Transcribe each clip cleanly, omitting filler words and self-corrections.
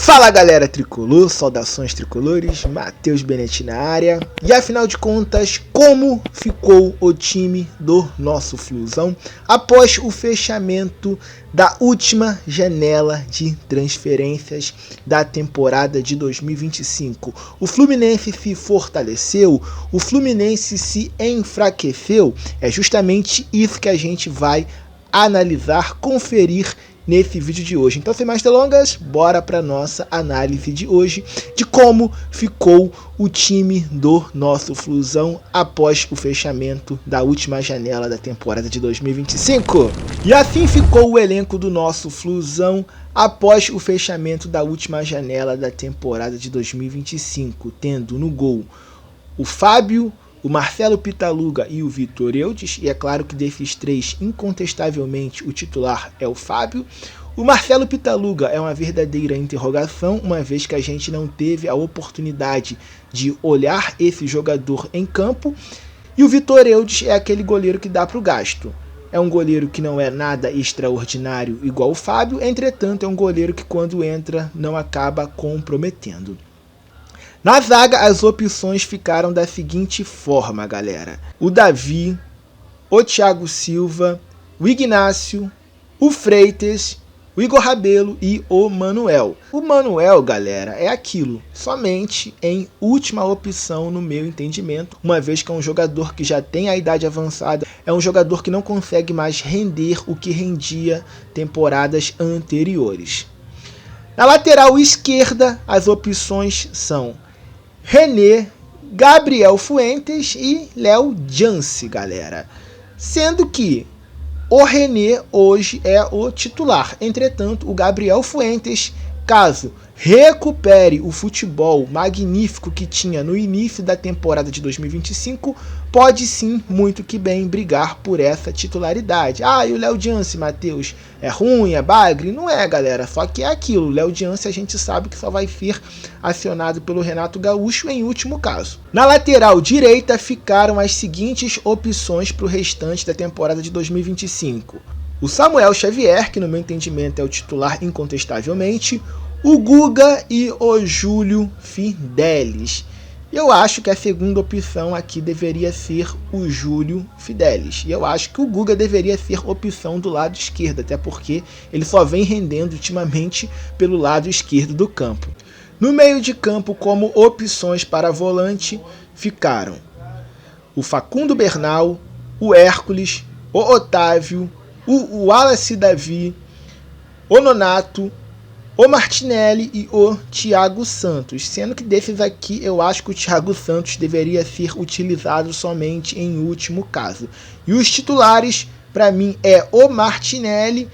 Fala galera tricolor, saudações tricolores, Matheus Benetti na área. E afinal de contas, como ficou o time do nosso Flusão após o fechamento da última janela de transferências da temporada de 2025? O Fluminense se fortaleceu? O Fluminense se enfraqueceu? É justamente isso que a gente vai analisar, conferir nesse vídeo de hoje. Então, sem mais delongas, bora para nossa análise de hoje de como ficou o time do nosso Flusão após o fechamento da última janela da temporada de 2025. E assim ficou o elenco do nosso Flusão após o fechamento da última janela da temporada de 2025, tendo no gol o Fábio, o Marcelo Pitaluga e o Vitor Eudes, e é claro que desses três, incontestavelmente, o titular é o Fábio. O Marcelo Pitaluga é uma verdadeira interrogação, uma vez que a gente não teve a oportunidade de olhar esse jogador em campo. E o Vitor Eudes é aquele goleiro que dá para o gasto. É um goleiro que não é nada extraordinário igual o Fábio, entretanto é um goleiro que quando entra não acaba comprometendo. Na zaga, as opções ficaram da seguinte forma, galera. O Davi, o Thiago Silva, o Ignácio, o Freitas, o Igor Rabelo e o Manuel. O Manuel, galera, é aquilo, somente em última opção no meu entendimento, uma vez que é um jogador que já tem a idade avançada, é um jogador que não consegue mais render o que rendia temporadas anteriores. Na lateral esquerda, as opções são René, Gabriel Fuentes e Léo Jance, galera. Sendo que o René hoje é o titular. Entretanto, o Gabriel Fuentes, caso recupere o futebol magnífico que tinha no início da temporada de 2025, pode sim, muito que bem, brigar por essa titularidade. Ah, e o Léo Jance, Matheus, é ruim, é bagre? Não é, galera, só que é aquilo. O Léo Jance a gente sabe que só vai ser acionado pelo Renato Gaúcho em último caso. Na lateral direita ficaram as seguintes opções para o restante da temporada de 2025. O Samuel Xavier, que no meu entendimento é o titular incontestavelmente, o Guga e o Júlio Fidelis. Eu acho que a segunda opção aqui deveria ser o Júlio Fidelis. E eu acho que o Guga deveria ser opção do lado esquerdo, até porque ele só vem rendendo ultimamente pelo lado esquerdo do campo. No meio de campo, como opções para volante, ficaram o Facundo Bernal, o Hércules, o Otávio, o Wallace Davi, o Nonato, o Martinelli e o Thiago Santos, sendo que desses aqui eu acho que o Thiago Santos deveria ser utilizado somente em último caso. E os titulares, para mim, é o Martinelli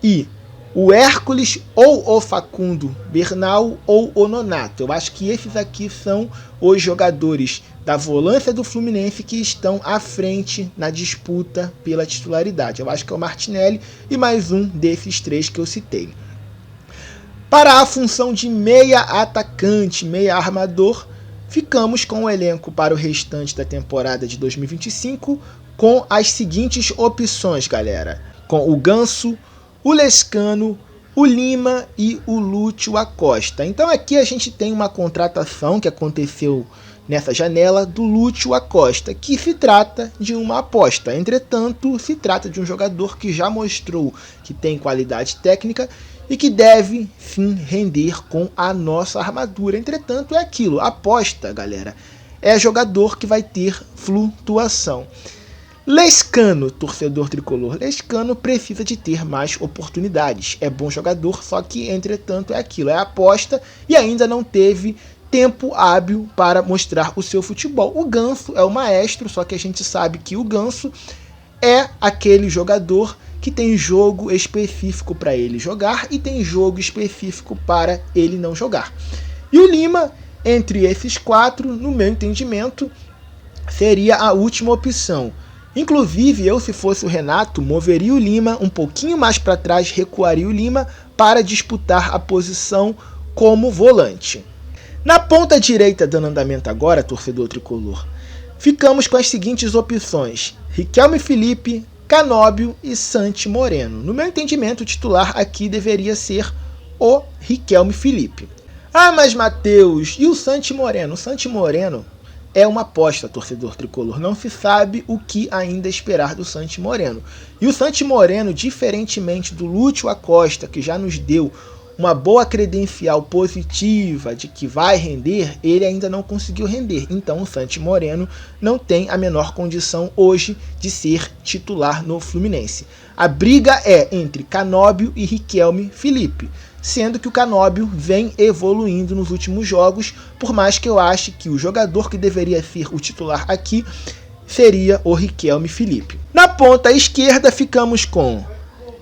e o Hércules ou o Facundo Bernal ou o Nonato. Eu acho que esses aqui são os jogadores da volância do Fluminense que estão à frente na disputa pela titularidade. Eu acho que é o Martinelli e mais um desses três que eu citei. Para a função de meia atacante, meia armador, ficamos com o elenco para o restante da temporada de 2025 com as seguintes opções, galera. Com o Ganso, o Lescano, o Lima e o Lúcio Acosta. Então aqui a gente tem uma contratação que aconteceu nessa janela do Lúcio Acosta, que se trata de uma aposta. Entretanto, se trata de um jogador que já mostrou que tem qualidade técnica e que deve sim render com a nossa armadura. Entretanto, é aquilo, aposta, galera, é jogador que vai ter flutuação. Lescano, torcedor tricolor, Lescano precisa de ter mais oportunidades. É bom jogador, só que, entretanto, é aquilo, é aposta e ainda não teve tempo hábil para mostrar o seu futebol. O Ganso é o maestro, só que a gente sabe que o Ganso é aquele jogador que tem jogo específico para ele jogar e tem jogo específico para ele não jogar. E o Lima, entre esses quatro, no meu entendimento, seria a última opção. Inclusive, eu, se fosse o Renato, moveria o Lima um pouquinho mais para trás, recuaria o Lima para disputar a posição como volante. Na ponta direita, dando andamento agora, torcedor tricolor, ficamos com as seguintes opções: Riquelme Felipe, Canóbio e Santi Moreno. No meu entendimento, o titular aqui deveria ser o Riquelme Felipe. Ah, mas Matheus, e o Santi Moreno? O Santi Moreno é uma aposta, torcedor tricolor. Não se sabe o que ainda esperar do Santi Moreno. E o Santi Moreno, diferentemente do Lúcio Acosta, que já nos deu uma boa credencial positiva de que vai render, ele ainda não conseguiu render. Então o Santi Moreno não tem a menor condição hoje de ser titular no Fluminense. A briga é entre Canóbio e Riquelme Felipe, sendo que o Canóbio vem evoluindo nos últimos jogos, por mais que eu ache que o jogador que deveria ser o titular aqui seria o Riquelme Felipe. Na ponta esquerda ficamos com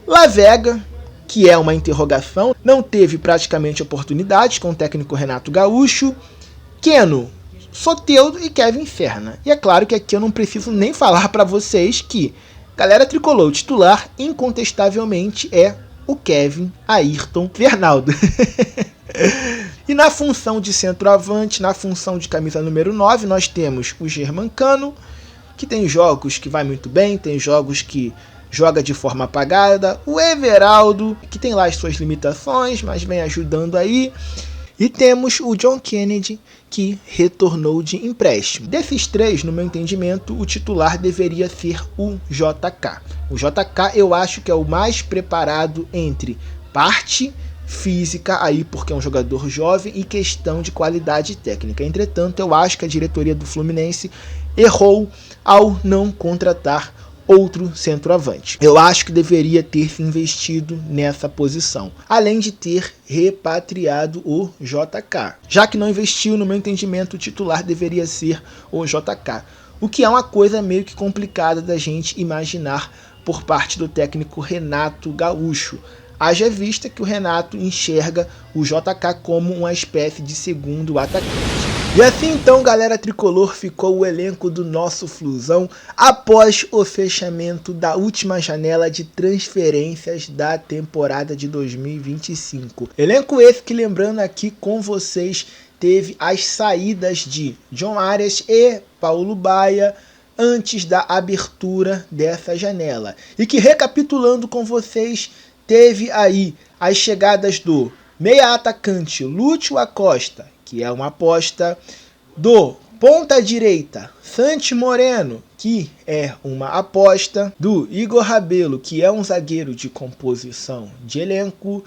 Lavega, que é uma interrogação, não teve praticamente oportunidades com o técnico Renato Gaúcho, Keno, Soteldo e Kevin Serna. E é claro que aqui eu não preciso nem falar para vocês que galera tricolor, o titular incontestavelmente é o Kevin Ayrton Vernaldo. E na função de centroavante, na função de camisa número 9, nós temos o Germancano, que tem jogos que vai muito bem, tem jogos que joga de forma apagada, o Everaldo, que tem lá as suas limitações, mas vem ajudando aí. E temos o John Kennedy, que retornou de empréstimo. Desses três, no meu entendimento, o titular deveria ser o JK. O JK eu acho que é o mais preparado entre parte física, aí porque é um jogador jovem, e questão de qualidade técnica. Entretanto, eu acho que a diretoria do Fluminense errou ao não contratar outro centroavante. Eu acho que deveria ter se investido nessa posição, além de ter repatriado o JK. Já que não investiu, no meu entendimento, o titular deveria ser o JK, o que é uma coisa meio que complicada da gente imaginar por parte do técnico Renato Gaúcho. Haja vista que o Renato enxerga o JK como uma espécie de segundo atacante. E assim então, galera tricolor, ficou o elenco do nosso Flusão após o fechamento da última janela de transferências da temporada de 2025. Elenco esse que, lembrando aqui com vocês, teve as saídas de John Arias e Paulo Baia antes da abertura dessa janela. E que, recapitulando com vocês, teve aí as chegadas do meia atacante Lúcio Acosta, que é uma aposta, do ponta direita Santi Moreno, que é uma aposta, do Igor Rabelo, que é um zagueiro de composição de elenco,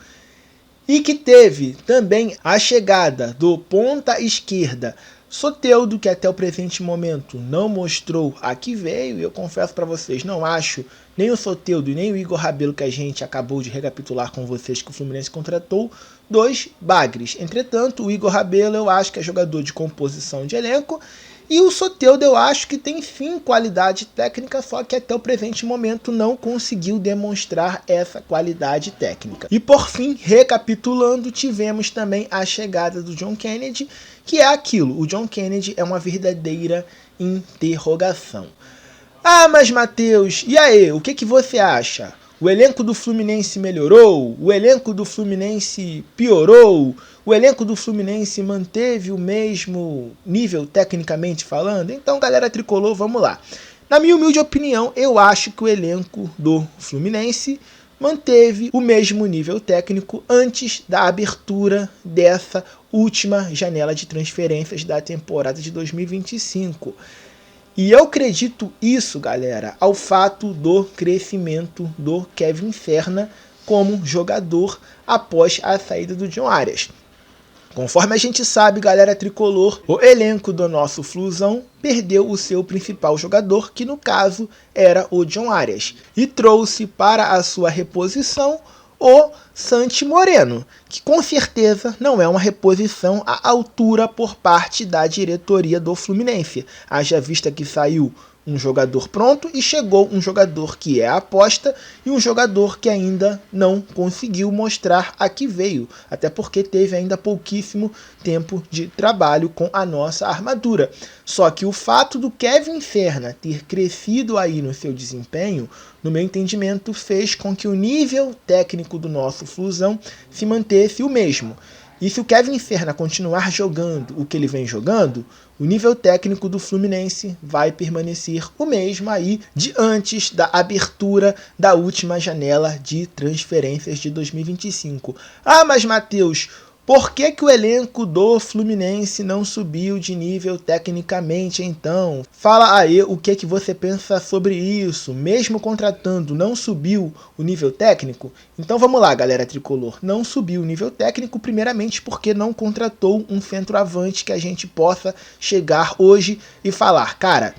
e que teve também a chegada do ponta esquerda Soteldo, que até o presente momento não mostrou a que veio. Eu confesso para vocês, não acho nem o Soteldo e nem o Igor Rabelo, que a gente acabou de recapitular com vocês que o Fluminense contratou, dois bagres. Entretanto, o Igor Rabelo eu acho que é jogador de composição de elenco, e o Soteldo eu acho que tem sim qualidade técnica, só que até o presente momento não conseguiu demonstrar essa qualidade técnica. E por fim, recapitulando, tivemos também a chegada do John Kennedy, que é aquilo, o John Kennedy é uma verdadeira interrogação. Ah, mas Matheus, e aí, o que você acha? O elenco do Fluminense melhorou? O elenco do Fluminense piorou? O elenco do Fluminense manteve o mesmo nível tecnicamente falando? Então, galera tricolor, vamos lá. Na minha humilde opinião, eu acho que o elenco do Fluminense manteve o mesmo nível técnico antes da abertura dessa última janela de transferências da temporada de 2025. E eu acredito isso, galera, ao fato do crescimento do Kevin Serna como jogador após a saída do John Arias. Conforme a gente sabe, galera tricolor, o elenco do nosso Flusão perdeu o seu principal jogador, que no caso era o John Arias, e trouxe para a sua reposição o Santi Moreno, que com certeza não é uma reposição à altura por parte da diretoria do Fluminense. Haja vista que saiu um jogador pronto e chegou um jogador que é a aposta e um jogador que ainda não conseguiu mostrar a que veio, até porque teve ainda pouquíssimo tempo de trabalho com a nossa armadura. Só que o fato do Kevin Serna ter crescido aí no seu desempenho, no meu entendimento, fez com que o nível técnico do nosso Flusão se mantesse o mesmo. E se o Kevin Serna continuar jogando o que ele vem jogando, o nível técnico do Fluminense vai permanecer o mesmo aí de antes da abertura da última janela de transferências de 2025. Ah, mas Matheus, Por que o elenco do Fluminense não subiu de nível tecnicamente então? Fala aí o que você pensa sobre isso. Mesmo contratando, não subiu o nível técnico? Então vamos lá, galera tricolor. Não subiu o nível técnico primeiramente porque não contratou um centroavante que a gente possa chegar hoje e falar, cara,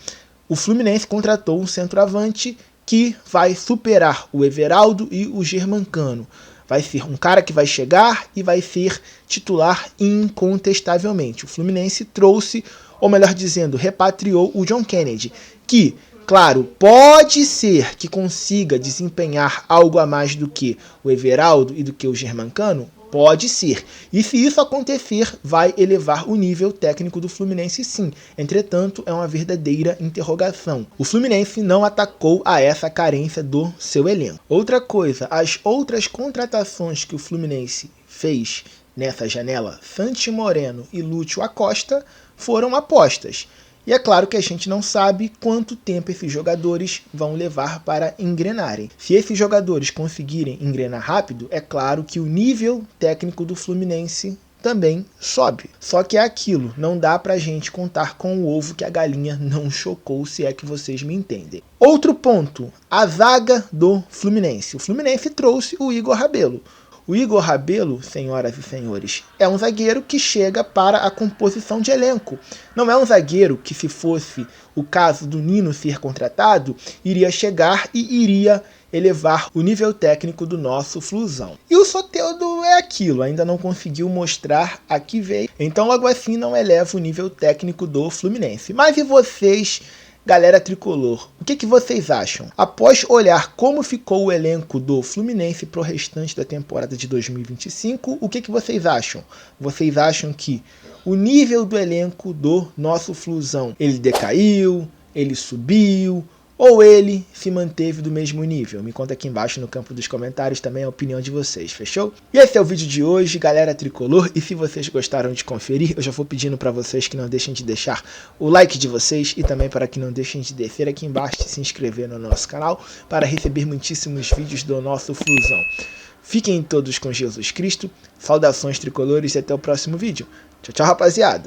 o Fluminense contratou um centroavante que vai superar o Everaldo e o Germancano. Vai ser um cara que vai chegar e vai ser titular incontestavelmente. O Fluminense trouxe, ou melhor dizendo, repatriou o John Kennedy, que, claro, pode ser que consiga desempenhar algo a mais do que o Everaldo e do que o Germancano. Pode ser. E se isso acontecer, vai elevar o nível técnico do Fluminense sim. Entretanto, é uma verdadeira interrogação. O Fluminense não atacou a essa carência do seu elenco. Outra coisa, as outras contratações que o Fluminense fez nessa janela, Santi Moreno e Lúcio Acosta, foram apostas. E é claro que a gente não sabe quanto tempo esses jogadores vão levar para engrenarem. Se esses jogadores conseguirem engrenar rápido, é claro que o nível técnico do Fluminense também sobe. Só que é aquilo, não dá pra gente contar com o ovo que a galinha não chocou, se é que vocês me entendem. Outro ponto, a zaga do Fluminense. O Fluminense trouxe o Igor Rabelo. O Igor Rabelo, senhoras e senhores, é um zagueiro que chega para a composição de elenco. Não é um zagueiro que, se fosse o caso do Nino ser contratado, iria chegar e iria elevar o nível técnico do nosso Flusão. E o Soteldo é aquilo, ainda não conseguiu mostrar a que veio, então logo assim não eleva o nível técnico do Fluminense. Mas e vocês, galera tricolor, o que vocês acham? Após olhar como ficou o elenco do Fluminense pro restante da temporada de 2025, o que vocês acham? Vocês acham que o nível do elenco do nosso Flusão, ele decaiu, ele subiu, ou ele se manteve do mesmo nível? Me conta aqui embaixo no campo dos comentários também a opinião de vocês, fechou? E esse é o vídeo de hoje, galera tricolor, e se vocês gostaram de conferir, eu já vou pedindo para vocês que não deixem de deixar o like de vocês e também para que não deixem de descer aqui embaixo e se inscrever no nosso canal para receber muitíssimos vídeos do nosso Flusão. Fiquem todos com Jesus Cristo, saudações tricolores e até o próximo vídeo. Tchau, tchau, rapaziada!